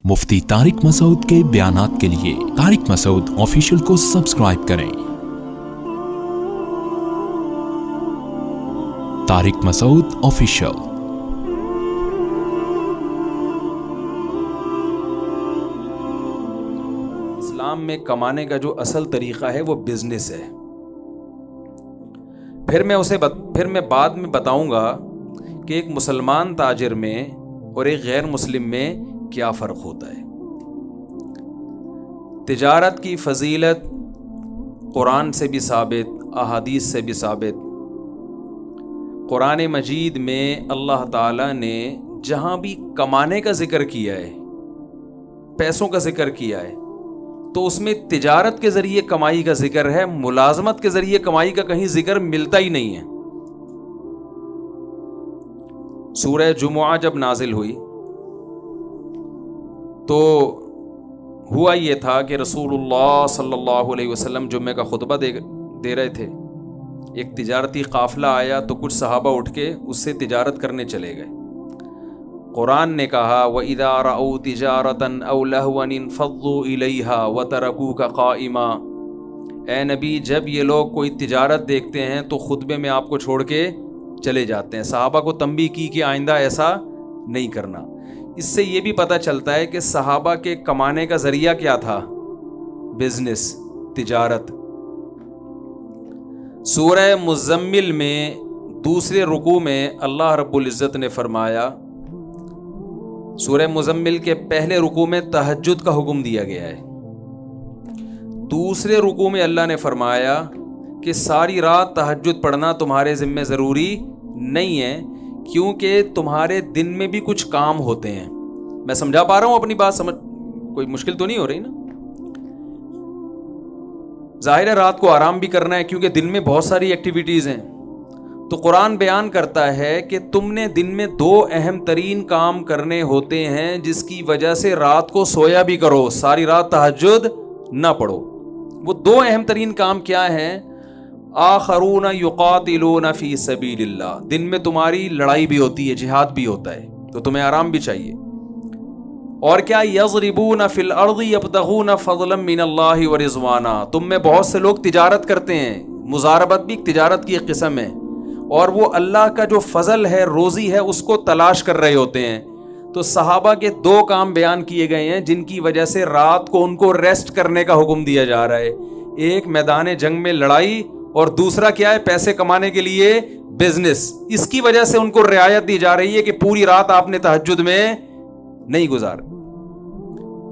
مفتی طارق مسعود کے بیانات کے لیے طارق مسعود آفیشیل کو سبسکرائب کریں۔ طارق مسعود آفیشیل۔ اسلام میں کمانے کا جو اصل طریقہ ہے وہ بزنس ہے۔ پھر میں بعد میں بتاؤں گا کہ ایک مسلمان تاجر میں اور ایک غیر مسلم میں کیا فرق ہوتا ہے۔ تجارت کی فضیلت قرآن سے بھی ثابت، احادیث سے بھی ثابت۔ قرآن مجید میں اللہ تعالیٰ نے جہاں بھی کمانے کا ذکر کیا ہے، پیسوں کا ذکر کیا ہے، تو اس میں تجارت کے ذریعے کمائی کا ذکر ہے، ملازمت کے ذریعے کمائی کا کہیں ذکر ملتا ہی نہیں ہے۔ سورہ جمعہ جب نازل ہوئی تو ہوا یہ تھا کہ رسول اللہ صلی اللہ علیہ وسلم جمعہ کا خطبہ دے رہے تھے۔ ایک تجارتی قافلہ آیا تو کچھ صحابہ اٹھ کے اس سے تجارت کرنے چلے گئے۔ قرآن نے کہا وَإِذَا رَأَوْا تِجَارَةً أَوْ لَهْوًا انفضوا إِلَيْهَا وَتَرَكُوكَ قَائِمًا۔ اے نبی، جب یہ لوگ کوئی تجارت دیکھتے ہیں تو خطبے میں آپ کو چھوڑ کے چلے جاتے ہیں۔ صحابہ کو تنبیہ کی کہ آئندہ ایسا نہیں کرنا۔ اس سے یہ بھی پتہ چلتا ہے کہ صحابہ کے کمانے کا ذریعہ کیا تھا؟ بزنس، تجارت۔ سورہ مزمل میں دوسرے رکوع میں اللہ رب العزت نے فرمایا، سورہ مزمل کے پہلے رکوع میں تہجد کا حکم دیا گیا ہے۔ دوسرے رکوع میں اللہ نے فرمایا کہ ساری رات تہجد پڑھنا تمہارے ذمہ ضروری نہیں ہے، کیونکہ تمہارے دن میں بھی کچھ کام ہوتے ہیں۔ میں سمجھا پا رہا ہوں اپنی بات؟ سمجھ کوئی مشکل تو نہیں ہو رہی نا؟ ظاہر ہے رات کو آرام بھی کرنا ہے کیونکہ دن میں بہت ساری ایکٹیویٹیز ہیں۔ تو قرآن بیان کرتا ہے کہ تم نے دن میں دو اہم ترین کام کرنے ہوتے ہیں جس کی وجہ سے رات کو سویا بھی کرو، ساری رات تہجد نہ پڑھو۔ وہ دو اہم ترین کام کیا ہیں؟ آخرون یقاتلون فی سبیل اللہ، دن میں تمہاری لڑائی بھی ہوتی ہے، جہاد بھی ہوتا ہے، تو تمہیں آرام بھی چاہیے۔ اور کیا؟ یضربون فی الارض یبتغون فضلا من اللہ ورضوانا، تم میں بہت سے لوگ تجارت کرتے ہیں، مزاربت بھی تجارت کی ایک قسم ہے، اور وہ اللہ کا جو فضل ہے، روزی ہے، اس کو تلاش کر رہے ہوتے ہیں۔ تو صحابہ کے دو کام بیان کیے گئے ہیں جن کی وجہ سے رات کو ان کو ریسٹ کرنے کا حکم دیا جا رہا ہے۔ ایک میدان جنگ میں لڑائی، اور دوسرا کیا ہے؟ پیسے کمانے کے لیے بزنس۔ اس کی وجہ سے ان کو رعایت دی جا رہی ہے کہ پوری رات آپ نے تہجد میں نہیں گزار۔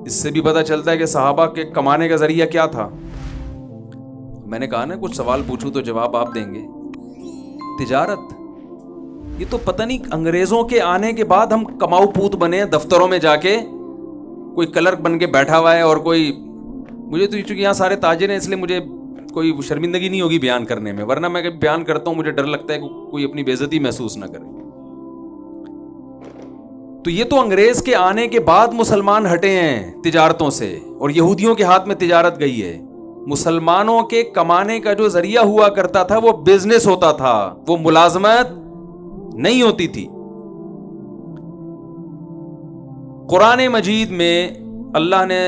اس سے بھی پتہ چلتا ہے کہ صحابہ کے کمانے کا ذریعہ کیا تھا۔ میں نے کہا نا کچھ سوال پوچھوں تو جواب آپ دیں گے۔ تجارت، یہ تو پتہ نہیں انگریزوں کے آنے کے بعد ہم کماؤ پوت بنے ہیں، دفتروں میں جا کے کوئی کلرک بن کے بیٹھا ہوا ہے، اور کوئی مجھے تو چونکہ یہاں سارے تاجر ہیں اس لیے مجھے کوئی شرمندگی نہیں ہوگی بیان کرنے میں، ورنہ میں کبھی بیان کرتا ہوں مجھے ڈر لگتا ہے کہ کوئی اپنی بے عزتی محسوس نہ کرے۔ تو یہ تو انگریز کے آنے کے بعد مسلمان ہٹے ہیں تجارتوں سے، اور یہودیوں کے ہاتھ میں تجارت گئی ہے۔ مسلمانوں کے کمانے کا جو ذریعہ ہوا کرتا تھا وہ بزنس ہوتا تھا، وہ ملازمت نہیں ہوتی تھی۔ قرآن مجید میں اللہ نے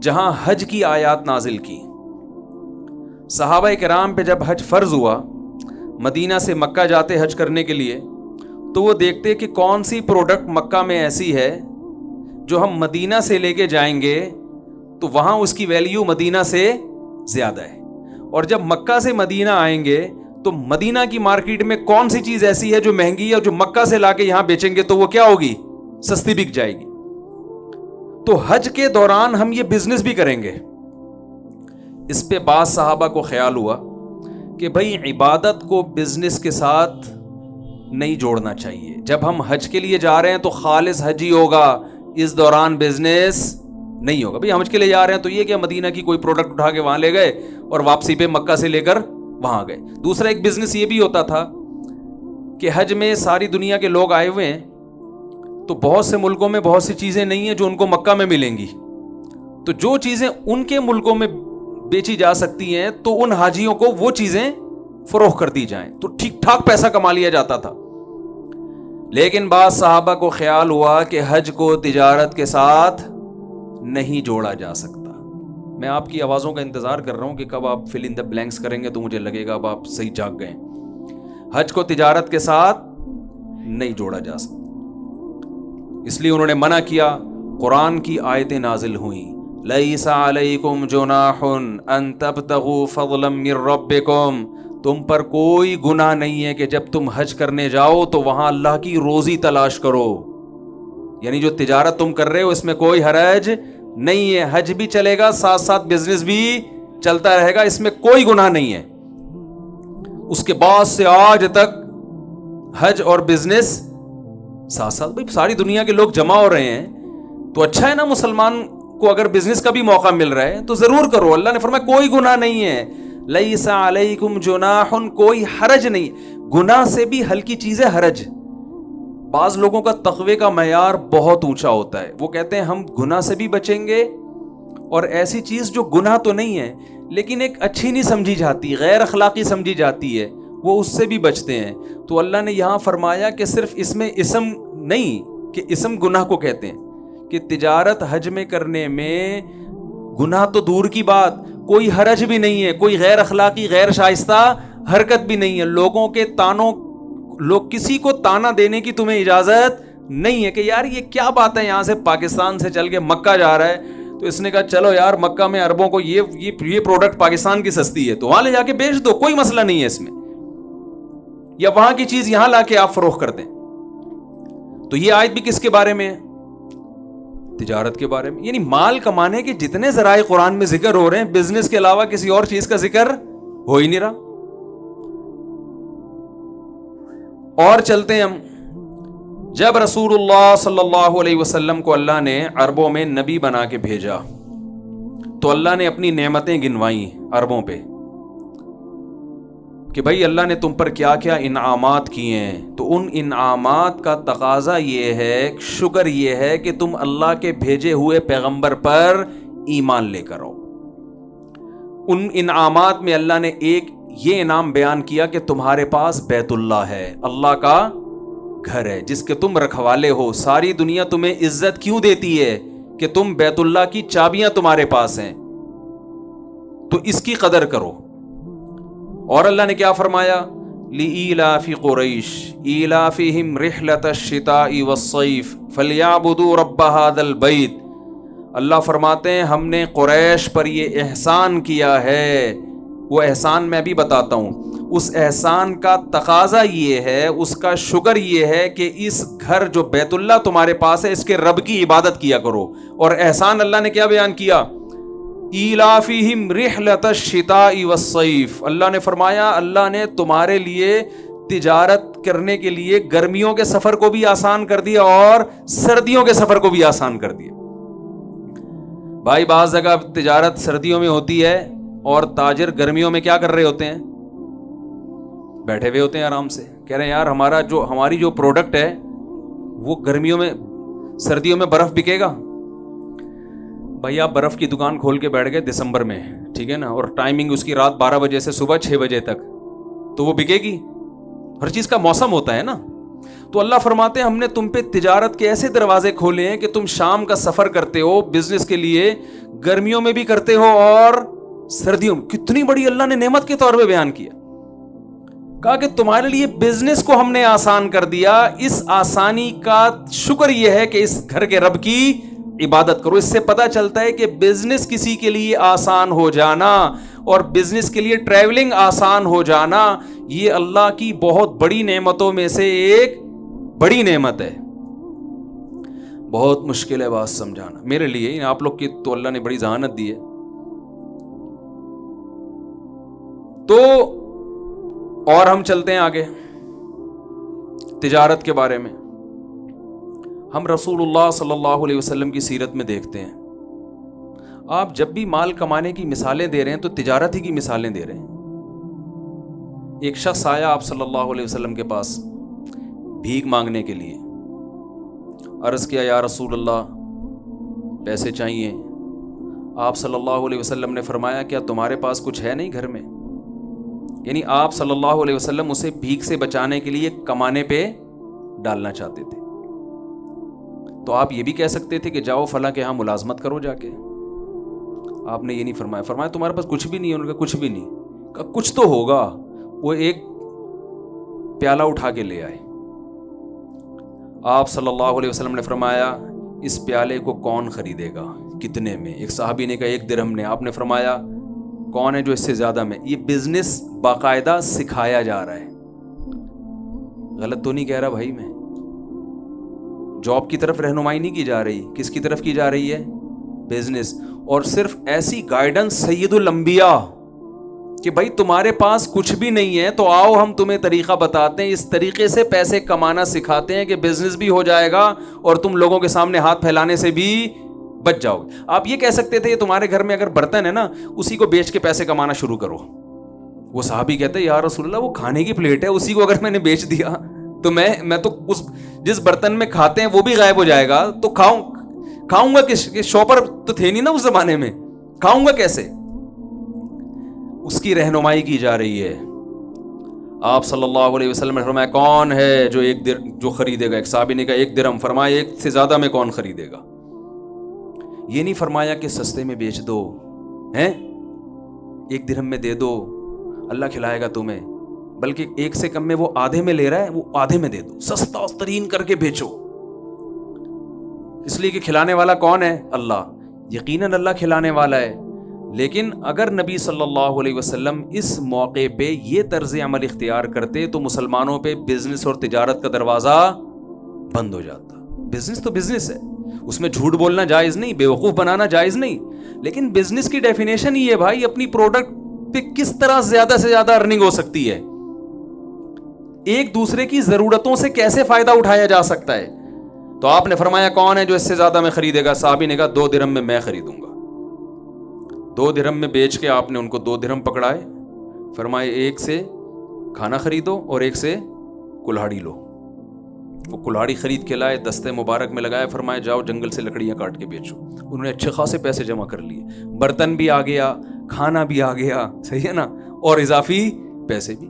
جہاں حج کی آیات نازل کی، صحابہ کرام پہ جب حج فرض ہوا، مدینہ سے مکہ جاتے حج کرنے کے لیے، تو وہ دیکھتے کہ کون سی پروڈکٹ مکہ میں ایسی ہے جو ہم مدینہ سے لے کے جائیں گے تو وہاں اس کی ویلیو مدینہ سے زیادہ ہے، اور جب مکہ سے مدینہ آئیں گے تو مدینہ کی مارکیٹ میں کون سی چیز ایسی ہے جو مہنگی ہے اور جو مکہ سے لا کے یہاں بیچیں گے تو وہ کیا ہوگی؟ سستی بک جائے گی۔ تو حج کے دوران ہم یہ بزنس بھی کریں گے۔ اس پہ بعض صحابہ کو خیال ہوا کہ بھئی عبادت کو بزنس کے ساتھ نہیں جوڑنا چاہیے، جب ہم حج کے لیے جا رہے ہیں تو خالص حج ہی ہوگا، اس دوران بزنس نہیں ہوگا۔ بھئی ہم حج کے لیے جا رہے ہیں تو یہ کہ مدینہ کی کوئی پروڈکٹ اٹھا کے وہاں لے گئے اور واپسی پہ مکہ سے لے کر وہاں گئے۔ دوسرا ایک بزنس یہ بھی ہوتا تھا کہ حج میں ساری دنیا کے لوگ آئے ہوئے ہیں، تو بہت سے ملکوں میں بہت سی چیزیں نہیں ہیں جو ان کو مکہ میں ملیں گی، تو جو چیزیں ان کے ملکوں میں بیچی جا سکتی ہیں تو ان حاجیوں کو وہ چیزیں فروخت کر دی جائیں، تو ٹھیک ٹھاک پیسہ کما لیا جاتا تھا۔ لیکن بعض صحابہ کو خیال ہوا کہ حج کو تجارت کے ساتھ نہیں جوڑا جا سکتا. میں آپ کی آوازوں کا انتظار کر رہا ہوں کہ کب آپ فل ان دا بلینکس کریں گے تو مجھے لگے گا اب آپ صحیح جاگ گئے. حج کو تجارت کے ساتھ نہیں جوڑا جا سکتا. اس لیے انہوں نے منع کیا. قرآن کی آیتیں نازل ہوئیں, لیس علیکم جناح ان تبتغوا فضلا من ربکم, تم پر کوئی گناہ نہیں ہے کہ جب تم حج کرنے جاؤ تو وہاں اللہ کی روزی تلاش کرو. یعنی جو تجارت تم کر رہے ہو اس میں کوئی حرج نہیں ہے, حج بھی چلے گا ساتھ ساتھ بزنس بھی چلتا رہے گا, اس میں کوئی گناہ نہیں ہے. اس کے بعد سے آج تک حج اور بزنس ساتھ ساتھ. بھائی ساری دنیا کے لوگ جمع ہو رہے ہیں تو اچھا ہے نا, مسلمان کو اگر بزنس کا بھی موقع مل رہا ہے تو ضرور کرو. اللہ نے فرمایا کوئی گناہ نہیں ہے. لیس علیکم جناح, کوئی حرج نہیں. گناہ سے بھی ہلکی چیز ہے حرج. بعض لوگوں کا تقوی کا معیار بہت اونچا ہوتا ہے, وہ کہتے ہیں ہم گناہ سے بھی بچیں گے اور ایسی چیز جو گناہ تو نہیں ہے لیکن ایک اچھی نہیں سمجھی جاتی, غیر اخلاقی سمجھی جاتی ہے, وہ اس سے بھی بچتے ہیں. تو اللہ نے یہاں فرمایا کہ صرف اس میں اسم نہیں کہ اسم گناہ کو کہتے ہیں, کہ تجارت حج میں کرنے میں گناہ تو دور کی بات, کوئی حرج بھی نہیں ہے, کوئی غیر اخلاقی غیر شائستہ حرکت بھی نہیں ہے. لوگوں کے تانوں, لوگ کسی کو تانا دینے کی تمہیں اجازت نہیں ہے کہ یار یہ کیا بات ہے, یہاں سے پاکستان سے چل کے مکہ جا رہا ہے تو اس نے کہا چلو یار مکہ میں عربوں کو یہ پروڈکٹ پاکستان کی سستی ہے تو وہاں لے جا کے بیچ دو, کوئی مسئلہ نہیں ہے اس میں, یا وہاں کی چیز یہاں لا کے آپ فروخت کر دیں. تو یہ آیت بھی کس کے بارے میں ہے؟ تجارت کے بارے میں. یعنی مال کمانے کے جتنے ذرائع قرآن میں ذکر ہو رہے ہیں, بزنس کے علاوہ کسی اور چیز کا ذکر ہو ہی نہیں رہا. اور چلتے ہیں ہم. جب رسول اللہ صلی اللہ علیہ وسلم کو اللہ نے عربوں میں نبی بنا کے بھیجا تو اللہ نے اپنی نعمتیں گنوائیں عربوں پہ کہ بھائی اللہ نے تم پر کیا کیا انعامات کیے ہیں. تو ان انعامات کا تقاضا یہ ہے, شکر یہ ہے کہ تم اللہ کے بھیجے ہوئے پیغمبر پر ایمان لے کر آؤ. ان انعامات میں اللہ نے ایک یہ انعام بیان کیا کہ تمہارے پاس بیت اللہ ہے, اللہ کا گھر ہے جس کے تم رکھوالے ہو. ساری دنیا تمہیں عزت کیوں دیتی ہے کہ تم بیت اللہ کی چابیاں تمہارے پاس ہیں, تو اس کی قدر کرو. اور اللہ نے کیا فرمایا, لِإِيلَافِ قُرَيْشٍ إِيلَافِهِمْ رِحْلَةَ الشِّتَاءِ وَالصَّيْفِ فَلْيَعْبُدُوا رَبَّ هَذَا الْبَيْتِ. اللہ فرماتے ہیں ہم نے قریش پر یہ احسان کیا ہے. وہ احسان میں بھی بتاتا ہوں. اس احسان کا تقاضا یہ ہے, اس کا شکر یہ ہے کہ اس گھر جو بیت اللہ تمہارے پاس ہے اس کے رب کی عبادت کیا کرو. اور احسان اللہ نے کیا بیان کیا, ایلافہم رحلۃ الشتاء والصیف. اللہ نے فرمایا اللہ نے تمہارے لیے تجارت کرنے کے لیے گرمیوں کے سفر کو بھی آسان کر دیا اور سردیوں کے سفر کو بھی آسان کر دیا. بھائی بعض جگہ تجارت سردیوں میں ہوتی ہے اور تاجر گرمیوں میں کیا کر رہے ہوتے ہیں, بیٹھے ہوئے ہوتے ہیں آرام سے, کہہ رہے ہیں یار ہماری جو پروڈکٹ ہے وہ گرمیوں میں سردیوں میں برف بکے گا. بھائی آپ برف کی دکان کھول کے بیٹھ گئے دسمبر میں, ٹھیک ہے نا, اور ٹائمنگ اس کی رات 12 بجے سے صبح 6 بجے تک, تو وہ بکے گی. ہر چیز کا موسم ہوتا ہے نا. تو اللہ فرماتے ہیں ہم نے تم پہ تجارت کے ایسے دروازے کھولے ہیں کہ تم شام کا سفر کرتے ہو بزنس کے لیے, گرمیوں میں بھی کرتے ہو اور سردیوں میں. کتنی بڑی اللہ نے نعمت کے طور پہ بیان کیا. کہا کہ تمہارے لیے بزنس کو ہم نے آسان کر دیا. اس آسانی کا شکر یہ ہے کہ اس گھر کے رب کی عبادت کرو. اس سے پتہ چلتا ہے کہ بزنس کسی کے لیے آسان ہو جانا اور بزنس کے لیے ٹریولنگ آسان ہو جانا یہ اللہ کی بہت بڑی نعمتوں میں سے ایک بڑی نعمت ہے. بہت مشکل ہے بات سمجھانا میرے لیے, آپ لوگ کی تو اللہ نے بڑی ذہانت دی ہے. تو اور ہم چلتے ہیں آگے تجارت کے بارے میں. ہم رسول اللہ صلی اللہ علیہ وسلم کی سیرت میں دیکھتے ہیں آپ جب بھی مال کمانے کی مثالیں دے رہے ہیں تو تجارت ہی کی مثالیں دے رہے ہیں. ایک شخص آیا آپ صلی اللہ علیہ وسلم کے پاس بھیک مانگنے کے لیے, عرض کیا یا رسول اللہ پیسے چاہیے. آپ صلی اللہ علیہ وسلم نے فرمایا کیا تمہارے پاس کچھ ہے نہیں گھر میں. یعنی آپ صلی اللہ علیہ وسلم اسے بھیک سے بچانے کے لیے کمانے پہ ڈالنا چاہتے تھے. تو آپ یہ بھی کہہ سکتے تھے کہ جاؤ فلاں کے ہاں ملازمت کرو جا کے. آپ نے یہ نہیں فرمایا. فرمایا تمہارے پاس کچھ بھی نہیں ہے. انہوں نے کہا کچھ بھی نہیں. کہا کچھ تو ہوگا. وہ ایک پیالہ اٹھا کے لے آئے. آپ صلی اللہ علیہ وسلم نے فرمایا اس پیالے کو کون خریدے گا, کتنے میں؟ ایک صحابی نے کہا 1 درہم نے. آپ نے فرمایا کون ہے جو اس سے زیادہ میں؟ یہ بزنس باقاعدہ سکھایا جا رہا ہے. غلط تو نہیں کہہ رہا بھائی میں؟ جاب کی طرف رہنمائی نہیں کی جا رہی. کس کی طرف کی جا رہی ہے؟ بزنس. اور صرف ایسی گائیڈنس سید الانبیاء کہ بھائی تمہارے پاس کچھ بھی نہیں ہے تو آؤ ہم تمہیں طریقہ بتاتے ہیں, اس طریقے سے پیسے کمانا سکھاتے ہیں کہ بزنس بھی ہو جائے گا اور تم لوگوں کے سامنے ہاتھ پھیلانے سے بھی بچ جاؤ گے. آپ یہ کہہ سکتے تھے تمہارے گھر میں اگر برتن ہے نا, اسی کو بیچ کے پیسے کمانا شروع کرو. وہ صحابی کہتے ہیں یا رسول اللہ وہ کھانے کی پلیٹ ہے, اسی کو اگر میں نے بیچ دیا تو میں تو اس جس برتن میں کھاتے ہیں وہ بھی غائب ہو جائے گا, تو کھاؤں گا کس؟ شاپر تو تھے نہیں نا اس زمانے میں, کھاؤں گا کیسے؟ اس کی رہنمائی کی جا رہی ہے. آپ صلی اللہ علیہ وسلم نے فرمایا کون ہے جو خریدے گا؟ ایک صحابی نے کہا 1 درہم. فرمایا 1 سے زیادہ میں کون خریدے گا؟ یہ نہیں فرمایا کہ سستے میں بیچ دو, ہیں 1 درہم میں دے دو, اللہ کھلائے گا تمہیں, بلکہ 1 سے کم میں وہ آدھے میں لے رہا ہے, وہ آدھے میں دے دو, سستا ترین کر کے بیچو. اس لیے کہ کھلانے والا کون ہے؟ اللہ. یقیناً اللہ کھلانے والا ہے. لیکن اگر نبی صلی اللہ علیہ وسلم اس موقع پہ یہ طرز عمل اختیار کرتے تو مسلمانوں پہ بزنس اور تجارت کا دروازہ بند ہو جاتا. بزنس تو بزنس ہے, اس میں جھوٹ بولنا جائز نہیں, بیوقوف بنانا جائز نہیں, لیکن بزنس کی ڈیفینیشن یہ ہے بھائی اپنی پروڈکٹ پہ کس طرح زیادہ سے زیادہ ارننگ ہو سکتی ہے, ایک دوسرے کی ضرورتوں سے کیسے فائدہ اٹھایا جا سکتا ہے. تو آپ نے فرمایا کون ہے جو اس سے زیادہ میں خریدے گا؟ صحابی نے کہا 2 درہم میں خریدوں گا. 2 درہم میں بیچ کے آپ نے ان کو 2 درہم پکڑائے. فرمائے 1 سے کھانا خریدو اور 1 سے کلہاڑی لو. وہ کلہاڑی خرید کے لائے, دستے مبارک میں لگائے, فرمائے جاؤ جنگل سے لکڑیاں کاٹ کے بیچو. انہوں نے اچھے خاصے پیسے جمع کر لیے, برتن بھی آ گیا, کھانا بھی آ گیا, صحیح ہے نا, اور اضافی پیسے بھی.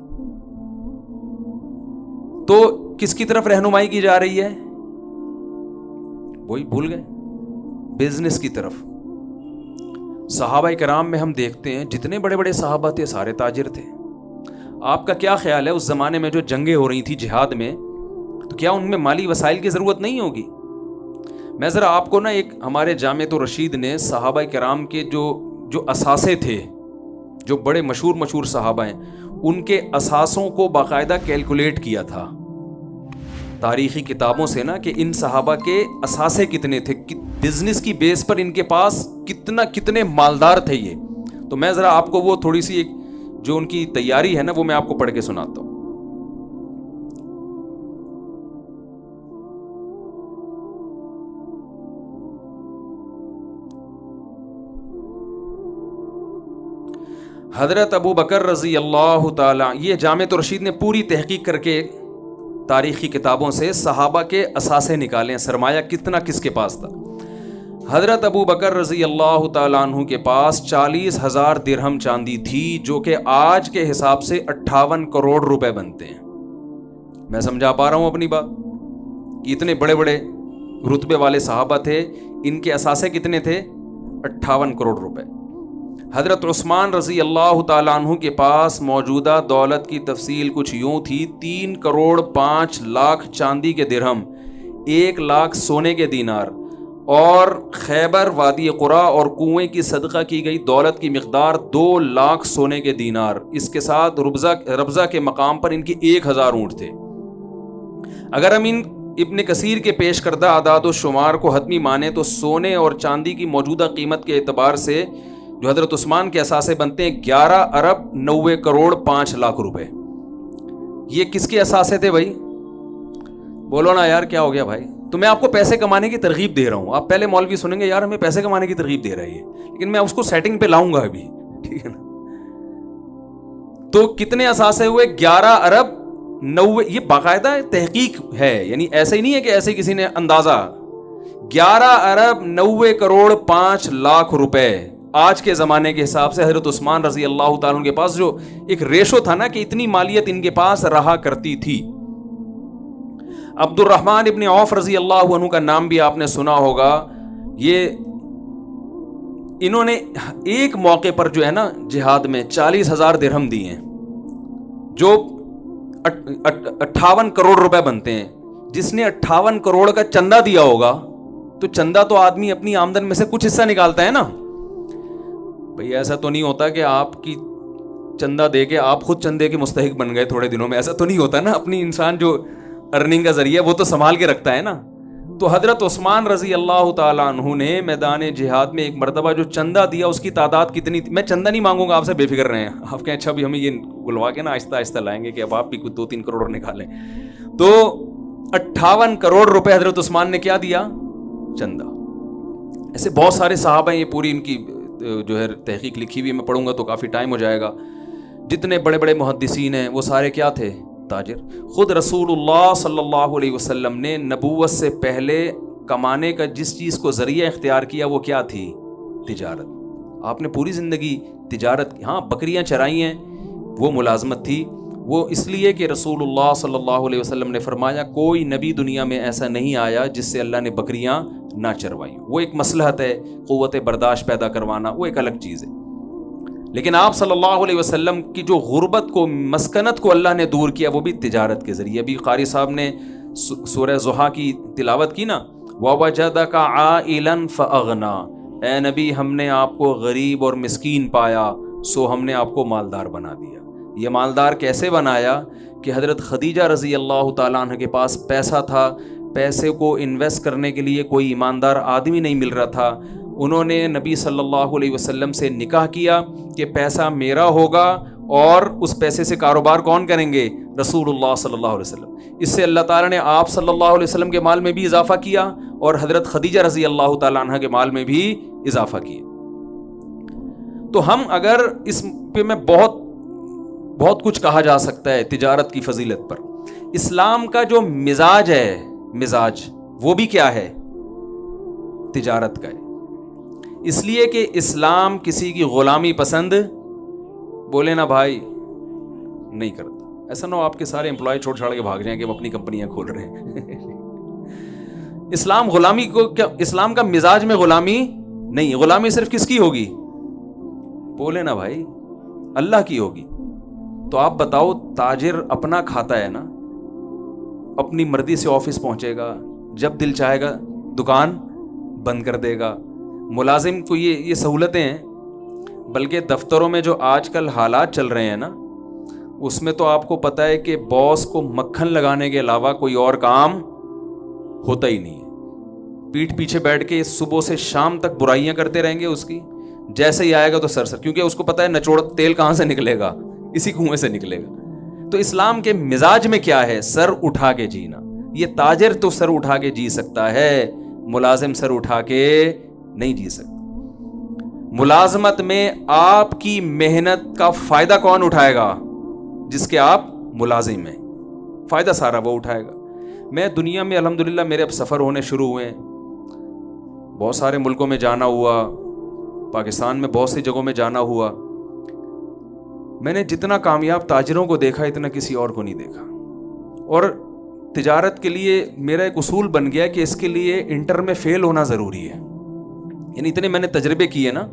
تو کس کی طرف رہنمائی کی جا رہی ہے؟ وہی بھول گئے, بزنس کی طرف. صحابہ کرام میں ہم دیکھتے ہیں جتنے بڑے بڑے صحابہ تھے سارے تاجر تھے. آپ کا کیا خیال ہے اس زمانے میں جو جنگیں ہو رہی تھی جہاد میں, تو کیا ان میں مالی وسائل کی ضرورت نہیں ہوگی؟ میں ذرا آپ کو نا ایک ہمارے جامعۃ الرشید نے صحابہ کرام کے جو اثاثے تھے, جو بڑے مشہور صحابہ ہیں, ان کے اثاثوں کو باقاعدہ کیلکولیٹ کیا تھا تاریخی کتابوں سے نا, کہ ان صحابہ کے اثاثے کتنے تھے, بزنس کی بیس پر ان کے پاس کتنے مالدار تھے یہ. تو میں ذرا آپ کو وہ تھوڑی سی ایک جو ان کی تیاری ہے نا وہ میں آپ کو پڑھ کے سناتا ہوں. حضرت ابو بکر رضی اللہ تعالی, یہ جامعۃ الرشید نے پوری تحقیق کر کے تاریخی کتابوں سے صحابہ کے اثاثے نکالے ہیں, سرمایہ کتنا کس کے پاس تھا. حضرت ابو بکر رضی اللہ تعالیٰ عنہ کے پاس 40,000 درہم چاندی تھی, جو کہ آج کے حساب سے 58 کروڑ روپے بنتے ہیں. میں سمجھا پا رہا ہوں اپنی بات؟ اتنے بڑے بڑے رتبے والے صحابہ تھے, ان کے اثاثے کتنے تھے؟ 58 کروڑ روپے. حضرت عثمان رضی اللہ تعالیٰ عنہ کے پاس موجودہ دولت کی تفصیل کچھ یوں تھی: 3 کروڑ 5 لاکھ چاندی کے درہم, 1 لاکھ سونے کے دینار, اور خیبر, وادی قرا اور کنویں کی صدقہ کی گئی دولت کی مقدار 2 لاکھ سونے کے دینار. اس کے ساتھ ربضہ کے مقام پر ان کی 1000 اونٹ تھے. اگر ہم ان ابن کثیر کے پیش کردہ اعداد و شمار کو حتمی مانے تو سونے اور چاندی کی موجودہ قیمت کے اعتبار سے جو حضرت عثمان کے اثاثے بنتے ہیں 11 ارب 90 کروڑ 5 لاکھ روپے. یہ کس کے اثاثے تھے بھائی؟ بولو نا یار, کیا ہو گیا بھائی؟ تو میں آپ کو پیسے کمانے کی ترغیب دے رہا ہوں. آپ پہلے مولوی سنیں گے یار ہمیں پیسے کمانے کی ترغیب دے رہی ہے, لیکن میں اس کو سیٹنگ پہ لاؤں گا ابھی, ٹھیک ہے نا. تو کتنے اثاثے ہوئے؟ 11 ارب 90. یہ باقاعدہ تحقیق ہے, یعنی ایسے ہی نہیں ہے کہ ایسے کسی نے اندازہ. 11 ارب 90 کروڑ 5 لاکھ روپے آج کے زمانے کے حساب سے. حضرت عثمان رضی اللہ تعالیٰ کے پاس جو ایک ریشو تھا نا کہ اتنی مالیت ان کے پاس رہا کرتی تھی. عبد الرحمن ابن عوف رضی اللہ عنہ کا نام بھی آپ نے سنا ہوگا. انہوں نے ایک موقع پر جو ہے نا جہاد میں 40,000 درہم دیے ہیں, جو 58 کروڑ روپے بنتے ہیں. جس نے 58 کروڑ کا چندہ دیا ہوگا تو چندہ تو آدمی اپنی آمدن میں سے کچھ حصہ نکالتا ہے نا بھئی. ایسا تو نہیں ہوتا کہ آپ کی چندہ دے کے آپ خود چندے کے مستحق بن گئے تھوڑے دنوں میں, ایسا تو نہیں ہوتا نا. اپنی انسان جو ارننگ کا ذریعہ وہ تو سنبھال کے رکھتا ہے نا. تو حضرت عثمان رضی اللہ تعالیٰ عنہ نے میدان جہاد میں ایک مرتبہ جو چندہ دیا اس کی تعداد کتنی تھی؟ میں چندہ نہیں مانگوں گا آپ سے, بے فکر رہیں. آپ کہیں اچھا بھی ہمیں یہ بلوا کے نا آہستہ آہستہ لائیں گے کہ اب آپ بھی کچھ 2-3 کروڑ نکالیں. تو 58 کروڑ روپے حضرت عثمان نے کیا دیا؟ چندہ. ایسے بہت سارے صحابہ ہیں, یہ پوری ان کی جو ہے تحقیق لکھی ہوئی, میں پڑھوں گا تو کافی ٹائم ہو جائے گا. جتنے بڑے بڑے محدثین ہیں وہ سارے کیا تھے؟ تاجر. خود رسول اللہ صلی اللہ علیہ وسلم نے نبوت سے پہلے کمانے کا جس چیز کو ذریعہ اختیار کیا وہ کیا تھی؟ تجارت. آپ نے پوری زندگی تجارت کی. ہاں بکریاں چرائی ہیں وہ ملازمت تھی, وہ اس لیے کہ رسول اللہ صلی اللہ علیہ وسلم نے فرمایا کوئی نبی دنیا میں ایسا نہیں آیا جس سے اللہ نے بکریاں نہ چروائی. وہ ایک مصلحت ہے, قوت برداشت پیدا کروانا وہ ایک الگ چیز ہے. لیکن آپ صلی اللہ علیہ وسلم کی جو غربت کو, مسکنت کو اللہ نے دور کیا وہ بھی تجارت کے ذریعے. ابھی قاری صاحب نے سورہ ضحیٰ کی تلاوت کی نا, وَوَجَدَكَ عَائِلًا فَأَغْنَا, اے نبی ہم نے آپ کو غریب اور مسکین پایا سو ہم نے آپ کو مالدار بنا دیا. یہ مالدار کیسے بنایا کہ حضرت خدیجہ رضی اللہ تعالیٰ عنہ کے پاس پیسہ تھا, پیسے کو انویسٹ کرنے کے لیے کوئی ایماندار آدمی نہیں مل رہا تھا. انہوں نے نبی صلی اللہ علیہ وسلم سے نکاح کیا کہ پیسہ میرا ہوگا اور اس پیسے سے کاروبار کون کریں گے؟ رسول اللہ صلی اللہ علیہ وسلم. اس سے اللہ تعالیٰ نے آپ صلی اللہ علیہ وسلم کے مال میں بھی اضافہ کیا اور حضرت خدیجہ رضی اللہ تعالیٰ عنہ کے مال میں بھی اضافہ کیا. تو ہم اگر اس پہ میں بہت کچھ کہا جا سکتا ہے تجارت کی فضیلت پر. اسلام کا جو مزاج ہے, مزاج وہ بھی کیا ہے؟ تجارت کا ہے. اس لیے کہ اسلام کسی کی غلامی پسند, بولے نا بھائی, نہیں کرتا. ایسا نہ ہو آپ کے سارے امپلائی چھوڑ چھاڑ کے بھاگ جائیں کہ وہ اپنی کمپنیاں کھول رہے ہیں. اسلام غلامی کو کیا, اسلام کا مزاج میں غلامی نہیں. غلامی صرف کس کی ہوگی؟ بولے نا بھائی, اللہ کی ہوگی. تو آپ بتاؤ, تاجر اپنا کھاتا ہے نا, اپنی مرضی سے آفس پہنچے گا, جب دل چاہے گا دکان بند کر دے گا. ملازم کو یہ سہولتیں ہیں. بلکہ دفتروں میں جو آج کل حالات چل رہے ہیں نا, اس میں تو آپ کو پتہ ہے کہ باس کو مکھن لگانے کے علاوہ کوئی اور کام ہوتا ہی نہیں ہے. پیٹھ پیچھے بیٹھ کے صبح سے شام تک برائیاں کرتے رہیں گے اس کی. جیسے ہی آئے گا تو سر, کیونکہ اس کو پتہ ہے نچوڑ تیل کہاں سے نکلے گا, اسی کنویں سے نکلے گا. تو اسلام کے مزاج میں کیا ہے؟ سر اٹھا کے جینا. یہ تاجر تو سر اٹھا کے جی سکتا ہے, ملازم سر اٹھا کے نہیں جی سکتا. ملازمت میں آپ کی محنت کا فائدہ کون اٹھائے گا؟ جس کے آپ ملازم ہیں, فائدہ سارا وہ اٹھائے گا. میں دنیا میں الحمدللہ میرے اب سفر ہونے شروع ہوئے ہیں, بہت سارے ملکوں میں جانا ہوا, پاکستان میں بہت سی جگہوں میں جانا ہوا. میں نے جتنا کامیاب تاجروں کو دیکھا اتنا کسی اور کو نہیں دیکھا. اور تجارت کے لیے میرا ایک اصول بن گیا کہ اس کے لیے انٹر میں فیل ہونا ضروری ہے. یعنی اتنے میں نے تجربے کیے نا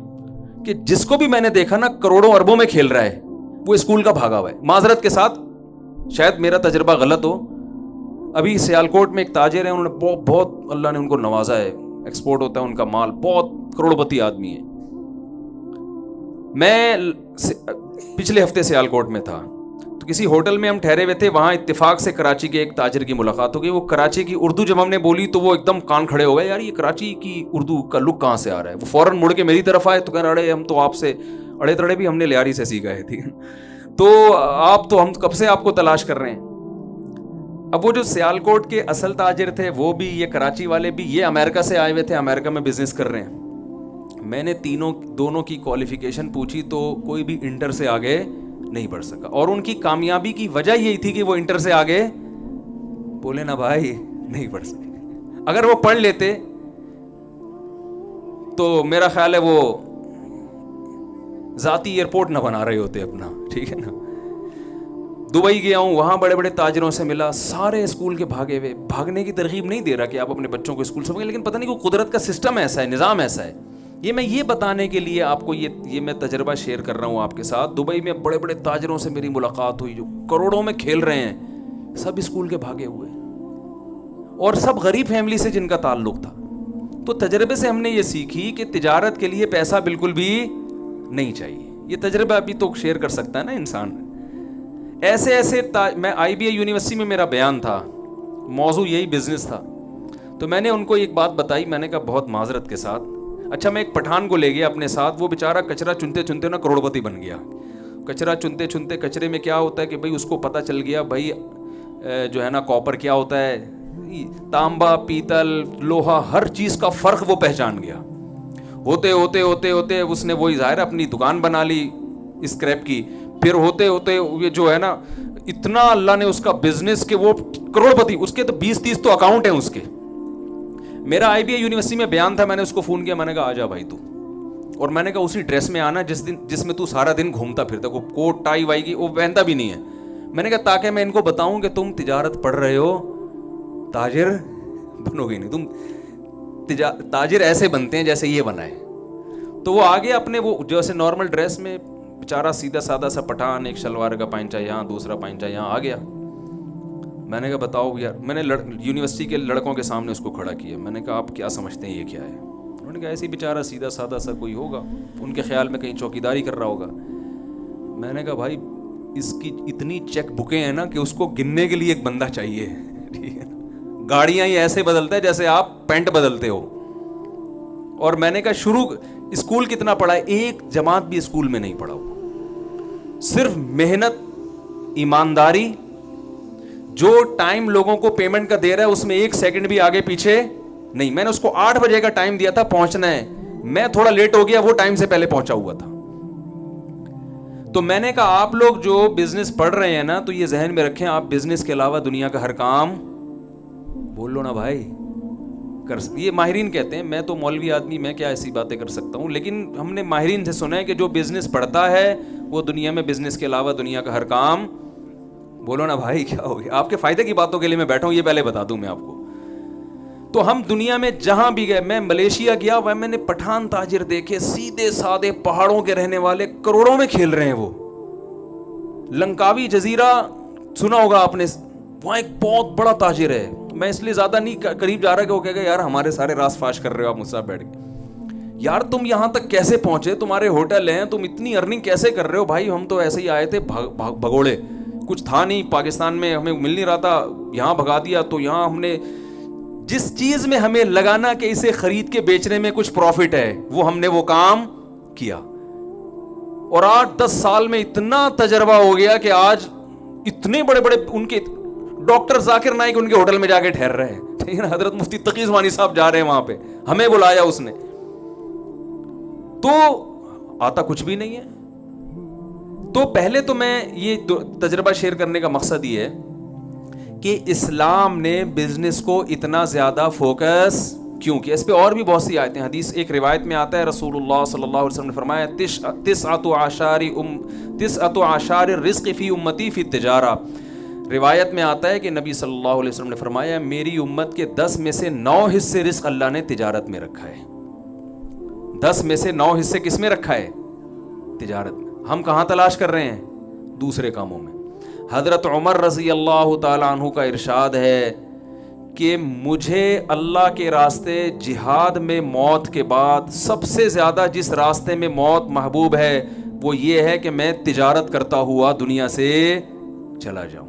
کہ جس کو بھی میں نے دیکھا نا کروڑوں اربوں میں کھیل رہا ہے وہ اسکول کا بھاگا ہوا ہے. معذرت کے ساتھ شاید میرا تجربہ غلط ہو. ابھی سیالکوٹ میں ایک تاجر ہیں, انہوں نے بہت اللہ نے ان کو نوازا ہے, ایکسپورٹ ہوتا ہے ان کا مال, بہت کروڑپتی آدمی ہے. میں پچھلے ہفتے سیالکوٹ میں تھا تو کسی ہوٹل میں ہم ٹھہرے ہوئے تھے, وہاں اتفاق سے کراچی کے ایک تاجر کی ملاقات ہو گئی. وہ کراچی کی اردو جب ہم نے بولی تو وہ ایک دم کان کھڑے ہو گئے, یار یہ کراچی کی اردو کا لک کہاں سے آ رہا ہے. وہ فوراً مڑ کے میری طرف آئے تو کہہ رہے ہم تو آپ سے اڑے تڑے بھی ہم نے لیاری سے سیکھا ہے, ٹھیک ہے, تو آپ تو ہم کب سے آپ کو تلاش کر رہے ہیں. اب وہ جو سیالکوٹ کے اصل تاجر تھے وہ بھی, یہ کراچی والے بھی, یہ امریکہ سے آئے ہوئے تھے, امریکہ میں بزنس کر رہے ہیں. میں نے دونوں کی کوالیفیکیشن پوچھی تو کوئی بھی انٹر سے آگے نہیں بڑھ سکا. اور ان کی کامیابی کی وجہ یہی تھی کہ وہ انٹر سے آگے, بولے نا بھائی, نہیں بڑھ سکے. اگر وہ پڑھ لیتے تو میرا خیال ہے وہ ذاتی ایئرپورٹ نہ بنا رہے ہوتے اپنا, ٹھیک ہے نا. دبئی گیا ہوں, وہاں بڑے بڑے تاجروں سے ملا, سارے اسکول کے بھاگے ہوئے. بھاگنے کی ترغیب نہیں دے رہا کہ آپ اپنے بچوں کو اسکول سے بھاگیں, لیکن پتہ نہیں کہ قدرت کا سسٹم ایسا ہے, نظام ایسا ہے. یہ بتانے کے لیے آپ کو یہ میں تجربہ شیئر کر رہا ہوں آپ کے ساتھ. دبئی میں بڑے بڑے تاجروں سے میری ملاقات ہوئی جو کروڑوں میں کھیل رہے ہیں, سب اسکول کے بھاگے ہوئے اور سب غریب فیملی سے جن کا تعلق تھا. تو تجربے سے ہم نے یہ سیکھی کہ تجارت کے لیے پیسہ بالکل بھی نہیں چاہیے. یہ تجربہ ابھی تو شیئر کر سکتا ہے نا انسان. ایسے میں آئی بی اے یونیورسٹی میں میرا بیان تھا, موضوع یہی بزنس تھا. تو میں نے ان کو ایک بات بتائی, میں نے کہا بہت معذرت کے ساتھ, اچھا میں ایک پٹھان کو لے گیا اپنے ساتھ, وہ بیچارہ کچرا چنتے چنتے نا کروڑپتی بن گیا. کچرا چنتے چنتے, کچرے میں کیا ہوتا ہے کہ بھائی اس کو پتہ چل گیا بھائی جو ہے نا کاپر کیا ہوتا ہے, تانبا, پیتل, لوہا, ہر چیز کا فرق وہ پہچان گیا. ہوتے ہوتے ہوتے ہوتے اس نے وہی ظاہر اپنی دکان بنا لی اسکریپ کی. پھر ہوتے ہوتے یہ جو ہے نا اتنا اللہ نے اس کا بزنس کہ وہ کروڑپتی, اس کے تو 20-30 تو اکاؤنٹ ہیں اس کے. میرا آئی بی اے یونیورسٹی میں بیان تھا, میں نے اس کو فون کیا, میں نے کہا آ جا بھائی تو, اور میں نے کہا اسی ڈریس میں آنا جس میں تو سارا دن گھومتا پھرتا, کو کوٹ ٹائی وائی کی وہ پہنتا بھی نہیں ہے. میں نے کہا تاکہ میں ان کو بتاؤں کہ تم تجارت پڑھ رہے ہو, تاجر بنو گے نہیں, تم تاجر ایسے بنتے ہیں جیسے یہ بنا ہے. تو وہ آگے اپنے وہ جیسے نارمل ڈریس میں بیچارہ سیدھا سادہ سا پٹھان, ایک شلوار کا پائنچہ یہاں, دوسرا پائنچہ یہاں آ گیا. میں نے کہا بتاؤ یار, میں نے یونیورسٹی کے لڑکوں کے سامنے اس کو کھڑا کیا. میں نے کہا آپ کیا سمجھتے ہیں یہ کیا ہے؟ انہوں نے کہا ایسے ہی بیچارہ سیدھا سادہ سا کوئی ہوگا, ان کے خیال میں کہیں چوکیداری کر رہا ہوگا. میں نے کہا بھائی اس کی اتنی چیک بکیں ہیں نا کہ اس کو گننے کے لیے ایک بندہ چاہیے, ٹھیک ہے. گاڑیاں ہی ایسے بدلتا ہے جیسے آپ پینٹ بدلتے ہو. اور میں نے کہا شروع اسکول کتنا پڑھا ہے, ایک جماعت بھی اسکول میں نہیں پڑھا ہوا. صرف محنت, ایمانداری, جو ٹائم لوگوں کو پیمنٹ کا دے رہا ہے اس میں 1 سیکنڈ بھی آگے پیچھے نہیں. میں نے اس کو 8 بجے کا ٹائم دیا تھا پہنچنا ہے, میں تھوڑا لیٹ ہو گیا, وہ ٹائم سے پہلے پہنچا ہوا تھا. تو میں نے کہا آپ لوگ جو بزنس پڑھ رہے ہیں نا, تو یہ ذہن میں رکھیں آپ بزنس کے علاوہ دنیا کا ہر کام, بول لو نا بھائی, یہ ماہرین کہتے ہیں, میں تو مولوی آدمی, میں کیا ایسی باتیں کر سکتا ہوں, لیکن ہم نے ماہرین سے سنا ہے کہ جو بزنس پڑھتا ہے وہ دنیا میں بزنس کے علاوہ دنیا کا ہر کام, بولو نا بھائی کیا ہو گیا. آپ کے فائدے کی باتوں کے لیے میں بیٹھا ہوں, یہ پہلے بتا دوں میں آپ کو. تو ہم دنیا میں جہاں بھی گئے, میں ملیشیا گیا, وہ میں نے پٹھان تاجر دیکھے, سیدھے سادے پہاڑوں کے رہنے والے, کروڑوں میں کھیل رہے ہیں وہ. لنکاوی جزیرہ سنا ہوگا آپ نے, وہاں ایک بہت بڑا تاجر ہے. میں اس لیے زیادہ نہیں قریب جا رہا کہ وہ کہے گا یار ہمارے سارے راز فاش کر رہے ہو آپ مجھ سے بیٹھ کے. یار تم یہاں تک کیسے پہنچے, تمہارے ہوٹل ہیں, تم اتنی ارننگ کیسے کر رہے ہو؟ بھائی ہم تو ایسے ہی آئے تھے بھگوڑے, کچھ تھا نہیں, پاکستان میں ہمیں مل نہیں رہا تھا, یہاں بھگا دیا. تو یہاں ہم نے جس چیز میں ہمیں لگانا کہ اسے خرید کے بیچنے میں کچھ پروفٹ ہے, وہ ہم نے وہ کام کیا. اور 8-10 سال میں اتنا تجربہ ہو گیا کہ آج اتنے بڑے بڑے ان کے ڈاکٹر ذاکر نائک ان کے ہوٹل میں جا کے ٹھہر رہے ہیں, ٹھیک ہے نا. حضرت مفتی تقی عثمانی صاحب جا رہے ہیں وہاں پہ, ہمیں بلایا اس نے. تو آتا کچھ بھی نہیں ہے. تو پہلے تو میں یہ تجربہ شیئر کرنے کا مقصد یہ ہے کہ اسلام نے بزنس کو اتنا زیادہ فوکس کیوں کیا. اس پہ اور بھی بہت سی آیتیں, حدیث ایک روایت میں آتا ہے, رسول اللہ صلی اللہ علیہ وسلم نے فرمایا تسعۃ اعشار الرزق فی امتی فی التجارہ. روایت میں آتا ہے کہ نبی صلی اللہ علیہ وسلم نے فرمایا میری امت کے 10 میں سے 9 حصے رزق اللہ نے تجارت میں رکھا ہے. 10 میں سے 9 حصے کس میں رکھا ہے؟ تجارت میں. ہم کہاں تلاش کر رہے ہیں؟ دوسرے کاموں میں. حضرت عمر رضی اللہ تعالی عنہ کا ارشاد ہے کہ مجھے اللہ کے راستے جہاد میں موت کے بعد سب سے زیادہ جس راستے میں موت محبوب ہے وہ یہ ہے کہ میں تجارت کرتا ہوا دنیا سے چلا جاؤں.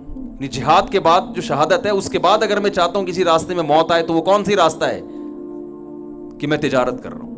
جہاد کے بعد جو شہادت ہے اس کے بعد اگر میں چاہتا ہوں کسی راستے میں موت آئے تو وہ کون سی راستہ ہے؟ کہ میں تجارت کر رہا ہوں.